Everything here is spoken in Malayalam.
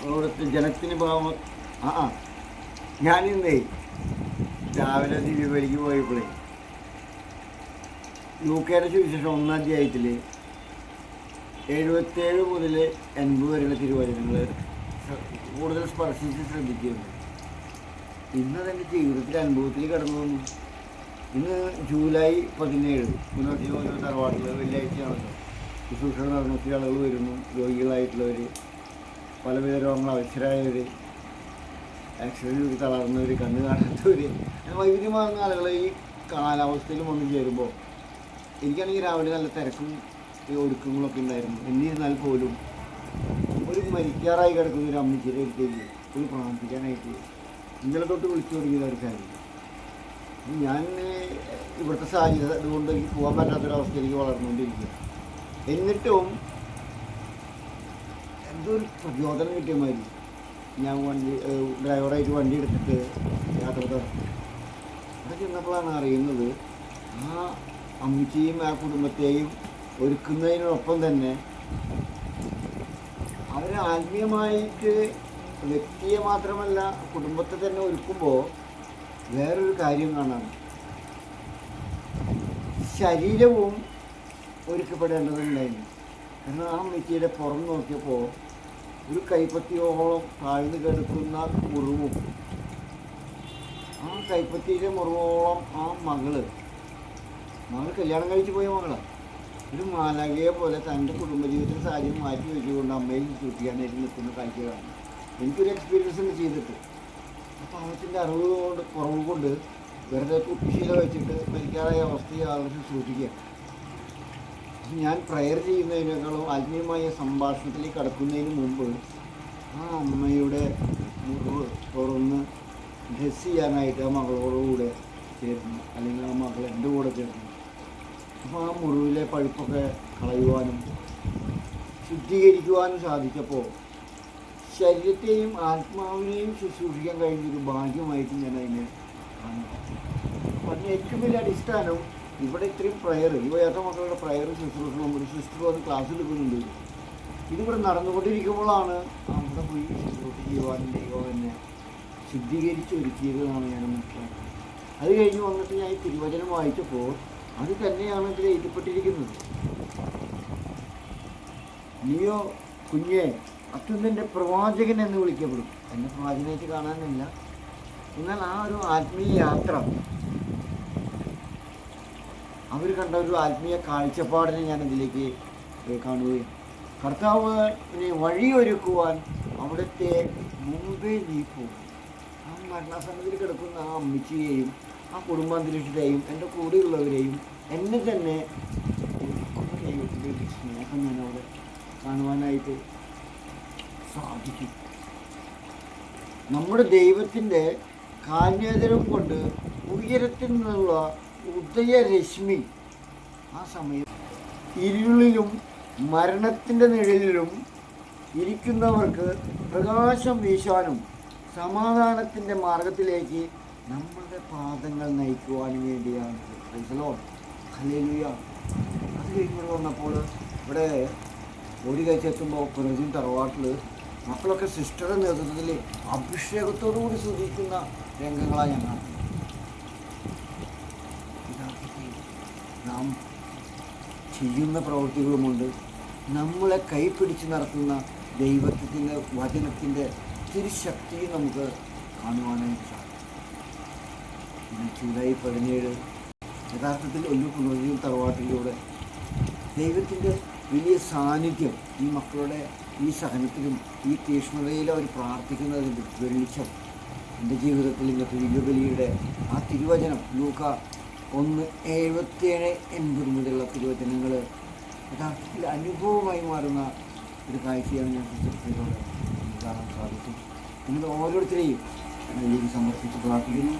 അവിടുത്തെ ജനത്തിന് ഭാവം ഞാനിന്നേ രാവിലെ ദിവ്യബലിക്ക് പോയപ്പോഴേ ലൂക്കയുടെ സുവിശേഷം 1-ാം അധ്യായത്തിൽ 77 മുതൽ 80 വരെയുള്ള തിരുവചനങ്ങൾ കൂടുതൽ സ്പർശിച്ച് ശ്രദ്ധിക്കുന്നു. ഇന്ന് എൻ്റെ ജീവിതത്തിൽ അനുഭവത്തിൽ കടന്നു വന്നു. ഇന്ന് ജൂലൈ 17 പുനർജീവ ഓരോ തറവാട്ടിൽ വെള്ളിയാഴ്ചയാണല്ലോ ശുശ്രൂഷകൾ നടന്നു. ഒത്തിരി ആളുകൾ വരുന്നു, രോഗികളായിട്ടുള്ളവർ, പലവിധ രോഗങ്ങൾ അവശരായവർ, ആക്സിഡൻറ്റ് തളർന്നവർ, കണ്ണ് കാണാത്തവർ, വൈവിധ്യമാകുന്ന ആളുകൾ ഈ കാലാവസ്ഥയിൽ വന്നു ചേരുമ്പോൾ എനിക്കാണെങ്കിൽ രാവിലെ നല്ല തിരക്കും ഒരുക്കങ്ങളൊക്കെ ഉണ്ടായിരുന്നു. എന്നിരുന്നാൽ പോലും ഒരു മരിക്കാറായി കിടക്കുന്ന ഒരു അമ്മച്ചിയുടെ അടുത്തേക്ക് ഒരു പ്രാർത്ഥിക്കാനായിട്ട് ഇന്നലെ തൊട്ട് വിളിച്ചു തുടങ്ങിയത് ഒരു കാര്യം. ഞാൻ ഇവിടുത്തെ സാഹചര്യം അതുകൊണ്ട് എനിക്ക് പോകാൻ പറ്റാത്തൊരവസ്ഥയിലേക്ക് വളർന്നുകൊണ്ടിരിക്കുക. എന്നിട്ടും എന്തോ ഒരു പ്രചോദനം കിട്ടിയ മാതിരി ഞാൻ ഡ്രൈവറായിട്ട് വണ്ടി എടുത്തിട്ട് യാത്ര തുടങ്ങി. അവിടെ ചെന്നപ്പോഴാണ് അറിയുന്നത് ആ അമ്മച്ചിയും ആ കുടുംബത്തെയും ഒരുക്കുന്നതിനോടൊപ്പം തന്നെ അവർ ആത്മീയമായിട്ട് വ്യക്തിയെ മാത്രമല്ല കുടുംബത്തെ തന്നെ ഒരുക്കുമ്പോൾ വേറൊരു കാര്യം കാണാം. ശരീരവും ഒരുക്കപ്പെടേണ്ടതുണ്ടായിരുന്നു. കാരണം ആ അമ്മച്ചിയുടെ പുറം നോക്കിയപ്പോൾ ഒരു കൈപ്പത്തിയോളം താഴ്ന്നു കിടക്കുന്ന മുറിവും, ആ കൈപ്പത്തിയുടെ മുറിവോളം ആ മകള് കല്യാണം കഴിച്ച് പോയ മകളാണ്. ഒരു മാലാഖയെ പോലെ തൻ്റെ കുടുംബജീവിതത്തിൻ്റെ സാഹചര്യം മാറ്റി വെച്ചുകൊണ്ട് അമ്മയിൽ സൂക്ഷിക്കാനായിട്ട് നിൽക്കുന്ന കാഴ്ചകളാണ് എനിക്കൊരു എക്സ്പീരിയൻസ് ഉണ്ട് ചെയ്തിട്ട്. അപ്പോൾ പാവത്തിൻ്റെ കുറവ് കൊണ്ട് വെറുതെ കുട്ടിശീല വെച്ചിട്ട് മരിക്കാറായ അവസ്ഥയെ ആളുകൾ സൂക്ഷിക്കുക. ഞാൻ പ്രയർ ചെയ്യുന്നതിനേക്കാളും ആത്മീയമായ സംഭാഷണത്തിലേക്ക് കടക്കുന്നതിന് മുമ്പ് ആ അമ്മയുടെ മുറിവ് തുറന്ന് ഡ്രസ് ചെയ്യാനായിട്ട് ആ മകളോടുകൂടെ ചേർന്നു, അല്ലെങ്കിൽ ആ മകൾ എൻ്റെ കൂടെ ചേർന്നു. അപ്പോൾ ആ മുറിവിലെ പഴുപ്പൊക്കെ കളയുവാനും ശുദ്ധീകരിക്കുവാനും സാധിച്ചപ്പോൾ ശരീരത്തെയും ആത്മാവിനെയും ശുശ്രൂഷിക്കാൻ കഴിഞ്ഞൊരു ഭാഗ്യമായിട്ട് ഞാൻ അതിനെ കാണുന്നു. അപ്പം അതിന് ഏറ്റവും വലിയ അടിസ്ഥാനം ഇവിടെ ഇത്രയും പ്രയർ, ഈ വയ്യാത്ത മക്കളുടെ പ്രയർ ശുശ്രൂഷ നമ്മുടെ സിസ്റ്റർ വന്ന് ക്ലാസ് എടുക്കുന്നുണ്ട്. ഇതിവിടെ നടന്നുകൊണ്ടിരിക്കുമ്പോഴാണ് അവിടെ പോയി ശുശ്രൂഷ ചെയ്യുവാനും ദൈവം എന്നെ ശുദ്ധീകരിച്ച് ഒരുക്കിയതെന്നാണ് ഞാൻ മനസ്സിലാക്കുന്നത്. അത് കഴിഞ്ഞ് വന്നിട്ട് ഞാൻ ഈ തിരുവചനം വായിച്ചപ്പോൾ അത് തന്നെയാണ് ഇതിൽ എഴുതപ്പെട്ടിരിക്കുന്നത്. നീയോ കുഞ്ഞെ അത്യുന്നതൻ്റെ പ്രവാചകൻ എന്ന് വിളിക്കപ്പെടും. എന്നെ പ്രവാചകനായിട്ട് കാണാനില്ല, എന്നാൽ ആ ഒരു ആത്മീയ യാത്ര, അവർ കണ്ട ഒരു ആത്മീയ കാഴ്ചപ്പാടിനെ ഞാനതിലേക്ക് കാണുകയും കർത്താവിനെ വഴിയൊരുക്കുവാൻ അവിടുത്തെ മുമ്പേ നീ പോകും. ആ മരണസമയത്തിൽ കിടക്കുന്ന ആ അമ്മച്ചിയെയും ആ കുടുംബാന്തരീക്ഷത്തെയും എൻ്റെ കൂടെയുള്ളവരെയും എന്നെ തന്നെ ദൈവത്തിൻ്റെ സ്നേഹം ഞാനവിടെ കാണുവാനായിട്ട് സാധിക്കും. നമ്മുടെ ദൈവത്തിൻ്റെ കാന്യതരം കൊണ്ട് ഉയരത്തിൽ നിന്നുള്ള ഉദയരശ്മി ആ സമയം ഇരുളിലും മരണത്തിൻ്റെ നിഴലിലും ഇരിക്കുന്നവർക്ക് പ്രകാശം വീശാനും സമാധാനത്തിൻ്റെ മാർഗത്തിലേക്ക് നമ്മളുടെ പാദങ്ങൾ നയിക്കുവാനും വേണ്ടിയാണ്. ഹല്ലേലൂയ. അത് കഴിഞ്ഞിട്ട് വന്നപ്പോൾ ഇവിടെ ഓടി കഴിച്ചെത്തുമ്പോൾ പുനർജീവൻ തറവാട്ടിൽ മക്കളൊക്കെ സിസ്റ്ററുടെ നേതൃത്വത്തിൽ അഭിഷേകത്തോടുകൂടി സ്തുതിക്കുന്ന രംഗങ്ങളാണ് ഞാൻ കാണുന്നത്. നാം ചെയ്യുന്ന പ്രവൃത്തികളുമുണ്ട്, നമ്മളെ കൈപ്പിടിച്ച് നടത്തുന്ന ദൈവത്തിൻ്റെ വചനത്തിൻ്റെ തിരുശക്തിയും നമുക്ക് കാണുവാനായിട്ട് സാധിക്കും. ജൂലൈ 17 യഥാർത്ഥത്തിൽ ഒരു പുനർജീവൻ തറവാട്ടിലൂടെ ദൈവത്തിൻ്റെ വലിയ സാന്നിധ്യം ഈ മക്കളുടെ ഈ സഹനത്തിലും ഈ തീക്ഷ്ണതയിലും അവർ പ്രാർത്ഥിക്കുന്നതിൻ്റെ വെളിച്ചം എൻ്റെ ജീവിതത്തിൽ ഇന്നത്തെ ദിവ്യബലിയുടെ ആ തിരുവചനം ലൂക്ക 1:77-80 മുതലുള്ള തിരുവചനങ്ങൾ യഥാർത്ഥത്തിൽ അനുഭവമായി മാറുന്ന ഒരു കാഴ്ചയാണ് ഞാൻ ചിത്രത്തിലൂടെ കാണാൻ സാധിക്കും. നിങ്ങൾ ഓരോരുത്തരെയും സമർപ്പിച്ച് പ്രാർത്ഥിക്കുന്നു.